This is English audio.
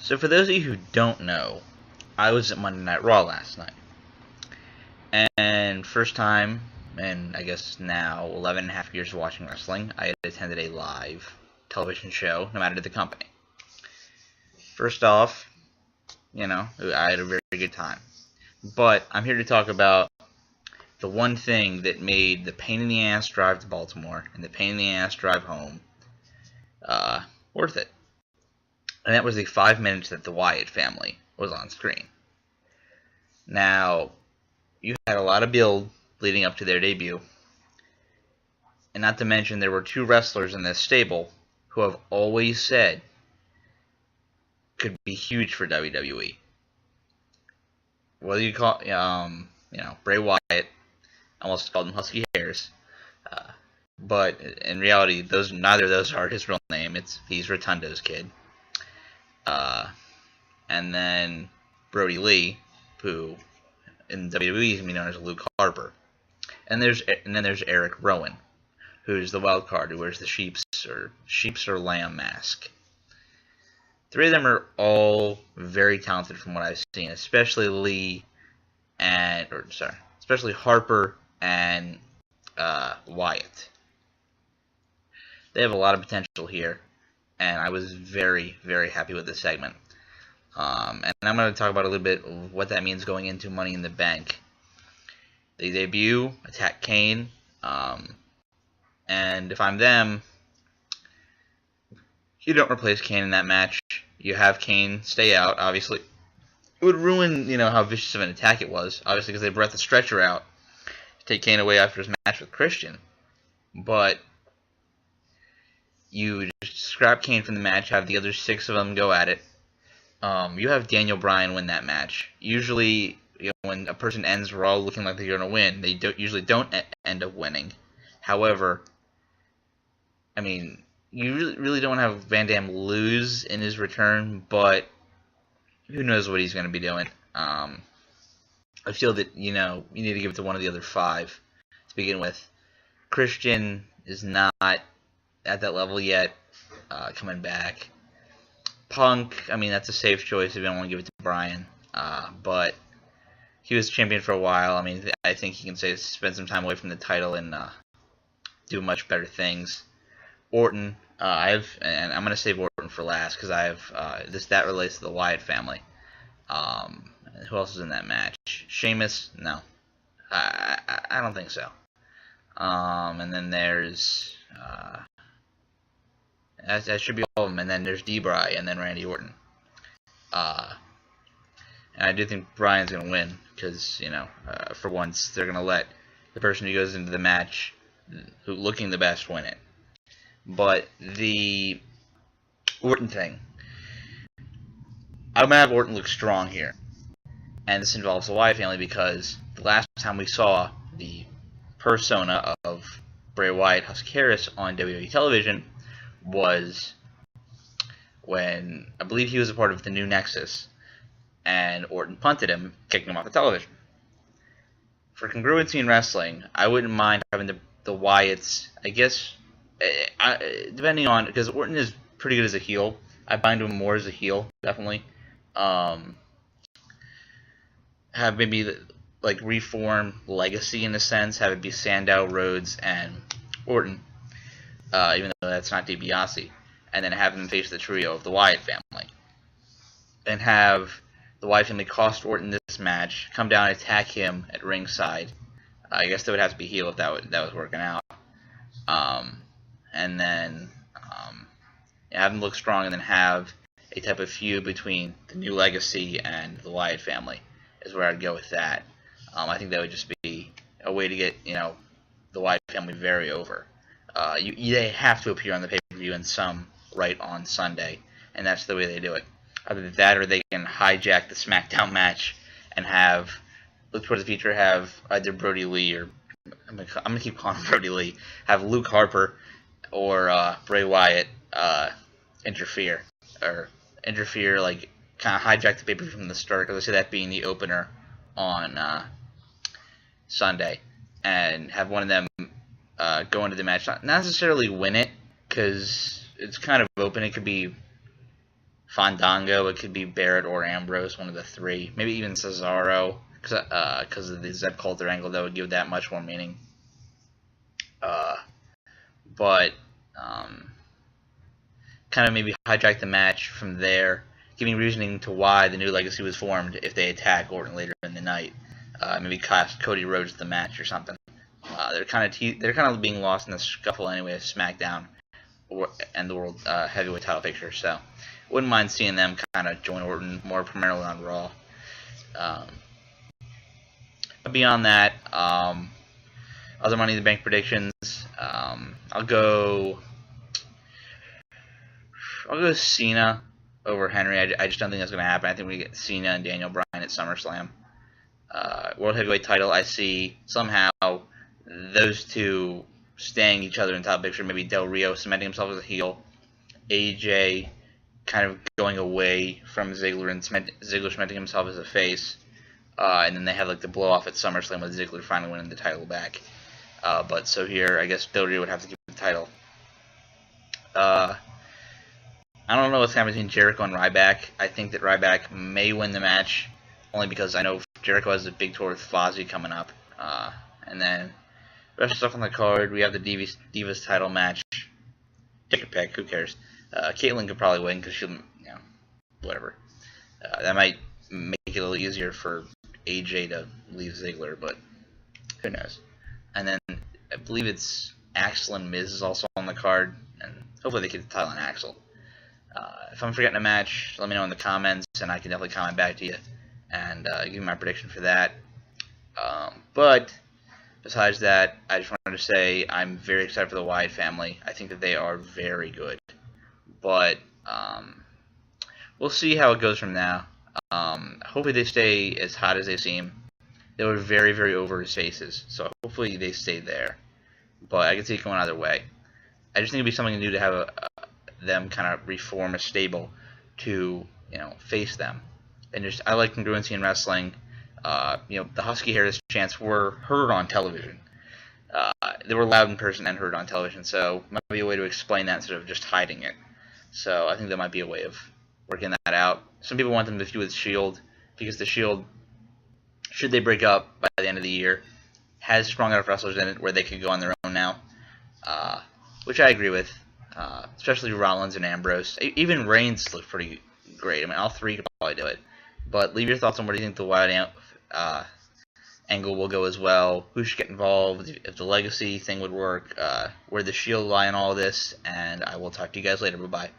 So for those of you who don't know, I was at Monday Night Raw last night. And first time, and I guess now 11 and a half years of watching wrestling, I had attended a live television show, no matter the company. First off, I had a very good time. But I'm here to talk about the one thing that made the pain in the ass drive to Baltimore and the pain in the ass drive home worth it. And that was the 5 minutes that the Wyatt family was on screen. Now, you had a lot of build leading up to their debut. And not to mention, there were two wrestlers in this stable who have always said could be huge for WWE. Whether you call, Bray Wyatt, almost called him Husky Harris. But in reality, neither of those are his real name. He's Rotundo's kid. And then Brody Lee, who in WWE is known as Luke Harper. And then there's Eric Rowan, who's the wild card who wears the sheep's or lamb mask. Three of them are all very talented from what I've seen, especially Harper and Wyatt. They have a lot of potential here, and I was very, very happy with this segment. And I'm going to talk about a little bit of what that means going into Money in the Bank. They debut, attack Kane, and if I'm them, you don't replace Kane in that match. You have Kane stay out, obviously. It would ruin, how vicious of an attack it was, obviously, because they brought the stretcher out to take Kane away after his match with Christian. But you just scrap Kane from the match, have the other 6 of them go at it. You have Daniel Bryan win that match. Usually, when a person ends Raw looking like they're going to win, they usually don't end up winning. However, you really don't have Van Dam lose in his return, but who knows what he's going to be doing. I feel that, you need to give it to one of the other 5 to begin with. Christian is not at that level yet, coming back. Punk, that's a safe choice if you don't want to give it to Bryan. But he was champion for a while. I think he can spend some time away from the title and do much better things. Orton, and I'm going to save Orton for last because I have that relates to the Wyatt family. Who else is in that match? Sheamus? No. I don't think so. And then there's that should be all of them. And then there's D-Bry and then Randy Orton. And I do think Bryan's going to win because, for once, they're going to let the person who goes into the match who looking the best win it. But the Orton thing, I'm going to have Orton look strong here. And this involves the Wyatt family because the last time we saw the persona of Bray Wyatt, Husky Harris on WWE television was when I believe he was a part of the New Nexus and Orton punted him, kicking him off the television. For congruency in wrestling, I wouldn't mind having the Wyatts, I guess, depending on, because Orton is pretty good as a heel. I bind him more as a heel, definitely. Have maybe reform Legacy in a sense, have it be Sandow, Rhodes, and Orton, even though that's not DiBiase, and then have them face the trio of the Wyatt family, and have the Wyatt family cost Orton this match, come down and attack him at ringside. I guess that would have to be heel if that was working out. And then have them look strong, and then have a type of feud between the New Legacy and the Wyatt family is where I'd go with that. I think that would just be a way to get the Wyatt family very over. They have to appear on the pay-per-view in some right on Sunday, and that's the way they do it. Either that or they can hijack the SmackDown match and look towards the future, have either Brody Lee or I'm gonna keep calling him Brody Lee, have Luke Harper or Bray Wyatt interfere, kind of hijack the pay-per-view from the start, because I see that being the opener on Sunday, and have one of them go into the match, not necessarily win it, because it's kind of open. It could be Fandango. It could be Barrett or Ambrose, one of the three. Maybe even Cesaro, because of the Zeb Coulter angle, that would give that much more meaning. But kind of maybe hijack the match from there, giving reasoning to why the New Legacy was formed if they attack Orton later in the night. Maybe cost Cody Rhodes the match or something. They're kind of being lost in the scuffle anyway of SmackDown and the World Heavyweight Title picture. So wouldn't mind seeing them kind of join Orton more primarily on Raw. But beyond that, other Money in the Bank predictions. I'll go Cena over Henry. I just don't think that's going to happen. I think we get Cena and Daniel Bryan at SummerSlam. World Heavyweight Title, I see somehow those two staying each other in top picture. Maybe Del Rio cementing himself as a heel. AJ kind of going away from Ziggler and Ziggler cementing himself as a face. And then they have like the blow off at SummerSlam with Ziggler finally winning the title back. But so here, I guess Del Rio would have to keep the title. I don't know what's happening between Jericho and Ryback. I think that Ryback may win the match, only because I know Jericho has a big tour with Fozzy coming up. And then the rest of the stuff on the card, we have the Divas title match. Take your pick, who cares? Caitlyn could probably win because she'll, whatever. That might make it a little easier for AJ to leave Ziggler, but who knows? And then I believe it's Axel and Miz is also on the card, and hopefully they get the title on Axel. If I'm forgetting a match, let me know in the comments, and I can definitely comment back to you and give you my prediction for that. But besides that, I just wanted to say I'm very excited for the Wyatt family. I think that they are very good, but we'll see how it goes from now. Hopefully they stay as hot as they seem. They were very, very over as faces, so hopefully they stay there. But I can see it going either way. I just think it'd be something new to have them kind of reform a stable to face them. And just I like congruency in wrestling. The Husky Harris chants were heard on television. They were loud in person and heard on television, so it might be a way to explain that instead of just hiding it. So I think that might be a way of working that out. Some people want them to feud with Shield because the Shield, should they break up by the end of the year, has strong enough wrestlers in it where they could go on their own now, which I agree with, especially Rollins and Ambrose. Even Reigns look pretty great. I mean, all three could probably do it. But leave your thoughts on where do you think the Wyatt angle will go as well, who should get involved, if the legacy thing would work, where the Shield lie in all this, and I will talk to you guys later. Bye-bye.